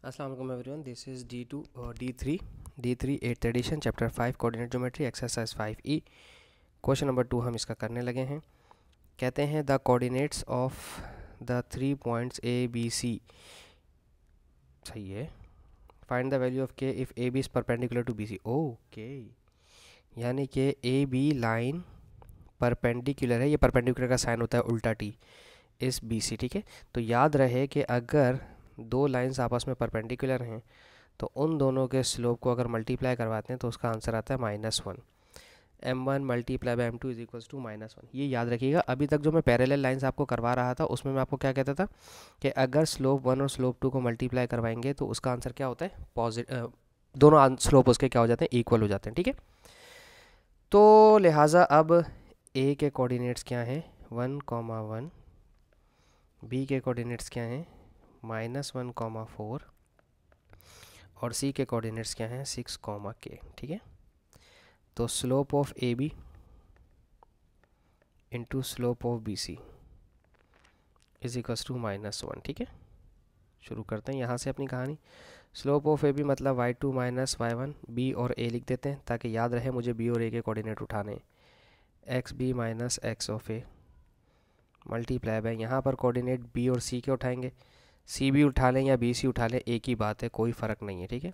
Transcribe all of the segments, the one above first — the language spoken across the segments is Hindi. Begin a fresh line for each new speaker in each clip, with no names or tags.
अस्सलाम वालेकुम everyone, this is D3 8th edition chapter 5 coordinate geometry exercise 5E। Question number 2 हम इसका करने लगे हैं। कहते हैं the coordinates of the 3 points A B C, सही है। Find the value of K if AB is perpendicular to BC। Okay, यानी कि AB लाइन परपेंडिकुलर है, ये परपेंडिकुलर का साइन होता है उल्टा T इस BC, ठीक है। तो याद रहे कि अगर दो लाइंस आपस में परपेंडिकुलर हैं तो उन दोनों के स्लोप को अगर मल्टीप्लाई करवाते हैं तो उसका आंसर आता है -1। m1 multiply by m2 is equals to -1। ये याद रखिएगा। अभी तक जो मैं पैरेलल लाइंस आपको करवा रहा था उसमें मैं आपको क्या कहता था कि अगर स्लोप 1 और स्लोप 2 को मल्टीप्लाई करवाएंगे तो उसका आंसर क्या होता है, पॉजिटिव। दोनों स्लोप उसके क्या हो जाते हैं, इक्वल हो जाते हैं, ठीक है। तो लिहाजा अब ए के कोऑर्डिनेट्स क्या हैं, 1,1। बी के कोऑर्डिनेट्स क्या हैं, -1,4। और सी के कोऑर्डिनेट्स क्या हैं, 6, k, ठीक है। तो slope of A B into slope of B C is equals to -1, ठीक है। शुरू करते हैं यहाँ से अपनी कहानी। स्लोप ऑफ ए बी मतलब y2 माइनस y1, बी और ए लिख देते हैं ताकि याद रहे मुझे बी और ए के कोऑर्डिनेट उठाने। X B minus x of A multiply by, यहाँ पर कोऑर्डिनेट बी और सी के उठाएंगे। सी बी उठा लें या बी सी उठा लें, एक ही बात है, कोई फ़र्क नहीं है, ठीक है।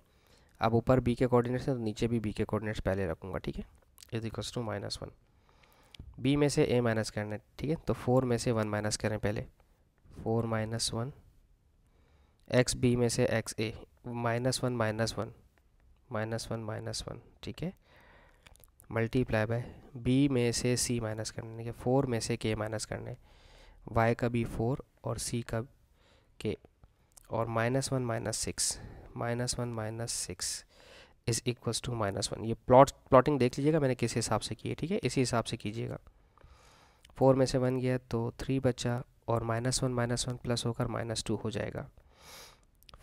अब ऊपर बी के कोऑर्डिनेट्स हैं तो नीचे भी बी के कोऑर्डिनेट्स पहले रखूँगा, ठीक है। Is equals to -1। बी में से ए माइनस करना है, ठीक है। तो 4 में से 1 माइनस करें पहले, 4 - 1। एक्स बी में से एक्स ए, -1 - 1, ठीक है। मल्टीप्लाई बाय बी में से सी माइनस करने के, 4 में से के माइनस करने, वाई का भी 4 और सी का के, और -1 - 6 इज़ इक्वल्स टू -1। ये प्लॉटिंग देख लीजिएगा मैंने किस हिसाब से की है, ठीक है, इसी हिसाब से कीजिएगा। 4 में से 1 गया तो 3 बचा, और -1 प्लस होकर -2 हो जाएगा।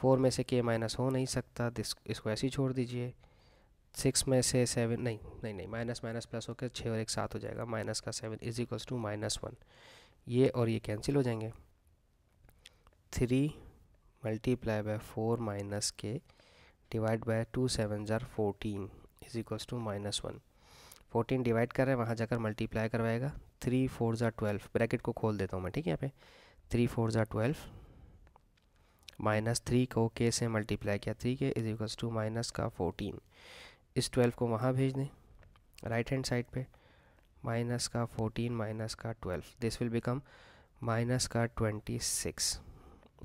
4 में से के माइनस हो नहीं सकता, इसको ऐसे ही छोड़ दीजिए। 6 में से 7, नहीं, माइनस माइनस प्लस होकर 6 और 1 7 हो जाएगा, माइनस का 7 इज इक्वल्स टू -1। ये और ये कैंसिल हो जाएंगे। 3 मल्टीप्लाई बाय 4 माइनस के डिवाइड बाय 2 7 जार 14 इज इक्वल्स टू -1। 14 डिवाइड कर रहे हैं, वहाँ जाकर मल्टीप्लाई करवाएगा। 3 4 ज़ा 12, ब्रैकेट को खोल देता हूँ मैं, ठीक है। यहाँ पे 3 4 ज़ा 12 -3 को के से मल्टीप्लाई किया, 3 के इज इक्वल्स टू माइनस का 14। इस 12 को वहाँ भेज दें राइट हैंड साइड पे, माइनस का 14 माइनस का 12, दिस विल बिकम माइनस का 26।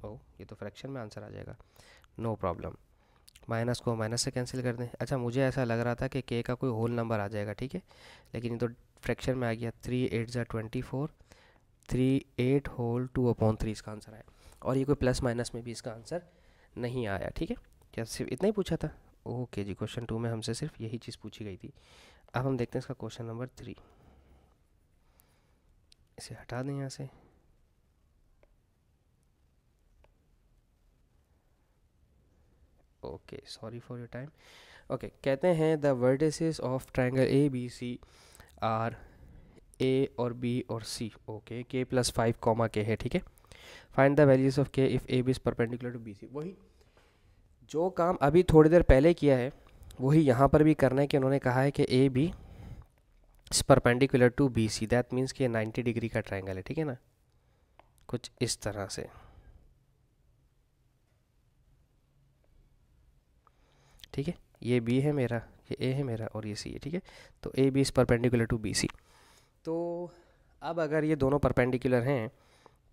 ओ, ये तो फ्रैक्शन में आंसर आ जाएगा, नो प्रॉब्लम। माइनस को माइनस से कैंसिल कर दें। अच्छा, मुझे ऐसा लग रहा था कि के का कोई होल नंबर आ जाएगा, ठीक है, लेकिन ये तो फ्रैक्शन में आ गया। 3 8 ज़ा 24, 3 8 होल 2/3 इसका आंसर आया। और ये कोई प्लस माइनस में भी इसका आंसर नहीं आया, ठीक है। क्या सिर्फ इतना ही पूछा था? ओके जी, क्वेश्चन 2 में हमसे सिर्फ यही चीज़ पूछी गई थी। अब हम देखते हैं इसका क्वेश्चन नंबर 3। इसे हटा दें यहाँ से। Okay, sorry for your time. Okay, कहते हैं the vertices of triangle A B C are A और बी और C, okay, k plus 5 comma k है, ठीक है। Find the values of k if A B is perpendicular to B C. वही जो काम अभी थोड़ी देर पहले किया है वही यहाँ पर भी करना है कि उन्होंने कहा है कि A B is perpendicular to B C, that means कि 90 डिग्री का ट्रायंगल है, ठीक है ना, कुछ इस तरह से, ठीक है। ये बी है मेरा, ये ए है मेरा, और ये सी है, ठीक है। तो A B is perpendicular to B C. तो अब अगर ये दोनों परपेंडिकुलर हैं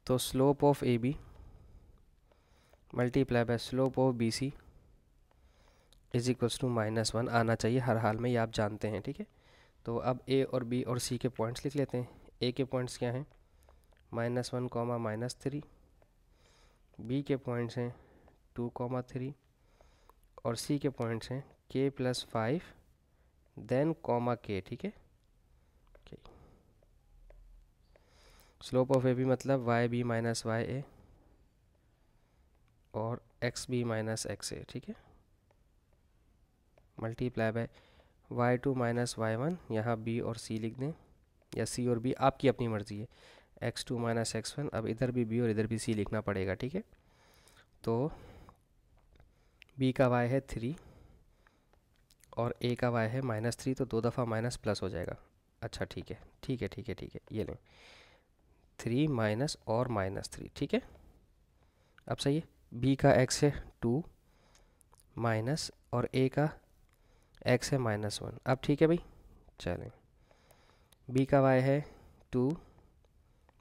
तो slope of A B multiply by slope of B C is equals to -1 आना चाहिए हर हाल में, ये आप जानते हैं, ठीक है। तो अब ए और बी और सी के पॉइंट्स लिख लेते हैं। ए के पॉइंट्स क्या हैं, -1 कॉमा -3, बी के पॉइंट्स हैं 2 कॉमा 3, और सी के पॉइंट्स हैं के प्लस 5 देन कॉमा के, ठीक है। स्लोप ऑफ ए बी मतलब वाई बी माइनस वाई ए और एक्स बी माइनस एक्स ए, ठीक है। Multiply by y2 minus y1, यहाँ b और c लिख दें, या c और b, आपकी अपनी मर्ज़ी है। x2 माइनस x1, अब इधर भी b और इधर भी c लिखना पड़ेगा, ठीक है। तो बी का वाई है 3 और ए का वाई है -3, तो 2 दफ़ा माइनस प्लस हो जाएगा। अच्छा ठीक है ठीक है ठीक है ठीक है, ये लें 3 माइनस और -3, ठीक है। अब सही है, बी का x है 2 माइनस और ए का x है -1। अब ठीक है भाई, चलें बी का y है 2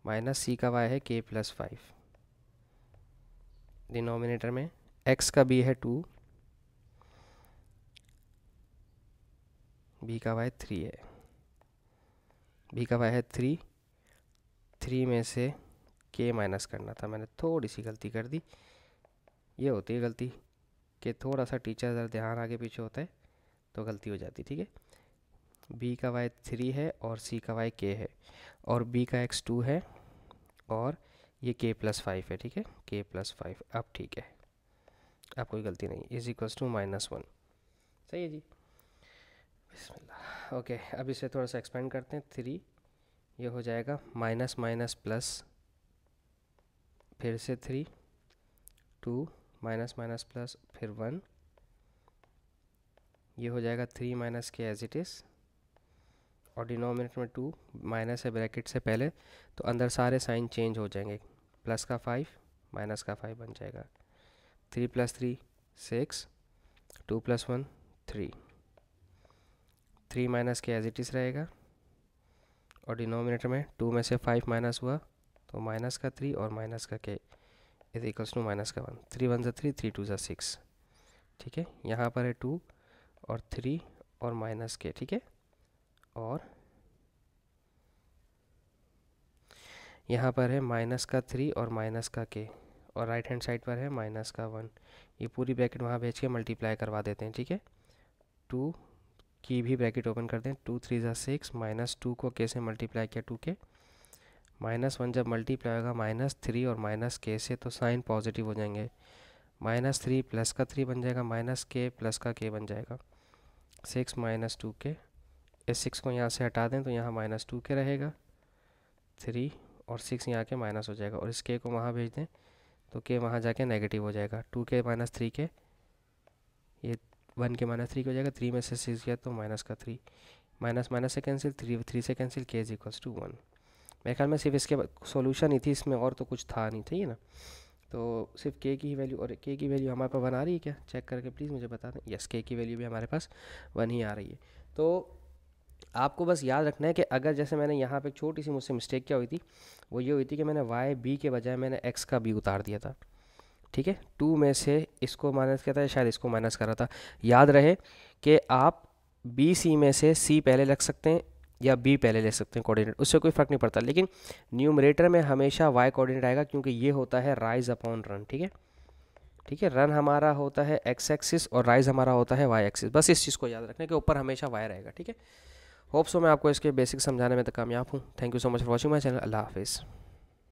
माइनस सी का y है k+5। डिनोमिनेटर में x का b है 2, b का y 3 है। b का y है 3 में से k माइनस करना था, मैंने थोड़ी सी गलती कर दी। ये होती है गलती कि थोड़ा सा टीचर ज़रा ध्यान आगे पीछे होता है तो गलती हो जाती, ठीक है। b का y 3 है और c का y k है और b का x 2 है और ये k+5 है, ठीक है, k+5। अब ठीक है, अब कोई गलती नहीं, इज इक्वल्स टू -1। सही है जी, बिस्मिल्लाह। ओके, अब इसे थोड़ा सा एक्सपेंड करते हैं। 3 ये हो जाएगा माइनस माइनस प्लस, फिर से 3 2 माइनस माइनस प्लस, फिर 1, ये हो जाएगा 3 माइनस के एज इट इज़, और डिनोमिनेटर में 2 माइनस है ब्रैकेट से पहले, तो अंदर सारे साइन चेंज हो जाएंगे। प्लस का 5 माइनस का 5 बन जाएगा। 3 + 3 6, 2 + 1 3, 3 माइनस के एज इट इज़ रहेगा, और डिनोमिनेटर में 2 में से 5 माइनस हुआ तो माइनस का 3 और माइनस का के इज इक्वल्स टू माइनस का 1। 3 × 1 = 3, 3 × 2 = 6, ठीक है। यहाँ पर है 2 और 3 और माइनस के, ठीक है, और यहाँ पर है माइनस का 3 और माइनस का के, और राइट हैंड साइड पर है माइनस का 1। ये पूरी ब्रैकेट वहाँ भेज के मल्टीप्लाई करवा देते हैं, ठीक है। 2 की भी ब्रैकेट ओपन कर दें, 2 × 3 = 6, -2 को के से मल्टीप्लाई किया 2 के, -1 जब मल्टीप्लाई होगा -3 और माइनस के से तो साइन पॉजिटिव हो जाएंगे। -3 प्लस का 3 बन जाएगा, माइनस के प्लस का के बन जाएगा। 6 - 2 के, इस 6 को यहाँ से हटा दें तो यहाँ -2 के रहेगा, 3 और 6 यहाँ के माइनस हो जाएगा, और इस के को वहाँ भेज दें तो के वहाँ जाके नेगेटिव हो जाएगा। 2 के -3 के, ये 1 के -3 के हो जाएगा, 3 में से 6 गया तो माइनस का 3, माइनस माइनस से कैंसिल, 3 से कैंसिल, के इज इक्वल्स टू 1। मेरे ख्याल में सिर्फ इसके सॉल्यूशन ही थी, इसमें और तो कुछ था नहीं, ठीक है ना। तो सिर्फ के की ही वैल्यू, और के की वैल्यू हमारे पास 1 आ रही है क्या, चेक करके प्लीज़ मुझे बता दें। यस, के की वैल्यू भी हमारे पास 1 ही आ रही है। तो आपको बस याद रखना है कि अगर जैसे मैंने यहाँ पे एक छोटी सी मुझसे मिस्टेक क्या हुई थी, वो ये हुई थी कि मैंने वाई बी के बजाय मैंने एक्स का बी उतार दिया था, ठीक है। 2 में से इसको माइनस किया था, शायद इसको माइनस कर रहा था। याद रहे कि आप बी सी में से सी पहले रख सकते हैं या बी पहले ले सकते हैं कोऑर्डिनेट, उससे कोई फ़र्क नहीं पड़ता, लेकिन न्यूमरेटर में हमेशा वाई कोऑर्डिनेट आएगा, क्योंकि ये होता है राइज अपॉन रन, ठीक है। ठीक है, रन हमारा होता है एक्स एक्सिस और राइज हमारा होता है वाई एक्सिस। बस इस चीज़ को याद रखना कि ऊपर हमेशा वाई रहेगा, ठीक है। होप सो मैं आपको इसके बेसिक समझाने में तो कामयाब हूँ। Thank you so much for watching my channel. अल्लाह हाफिज़।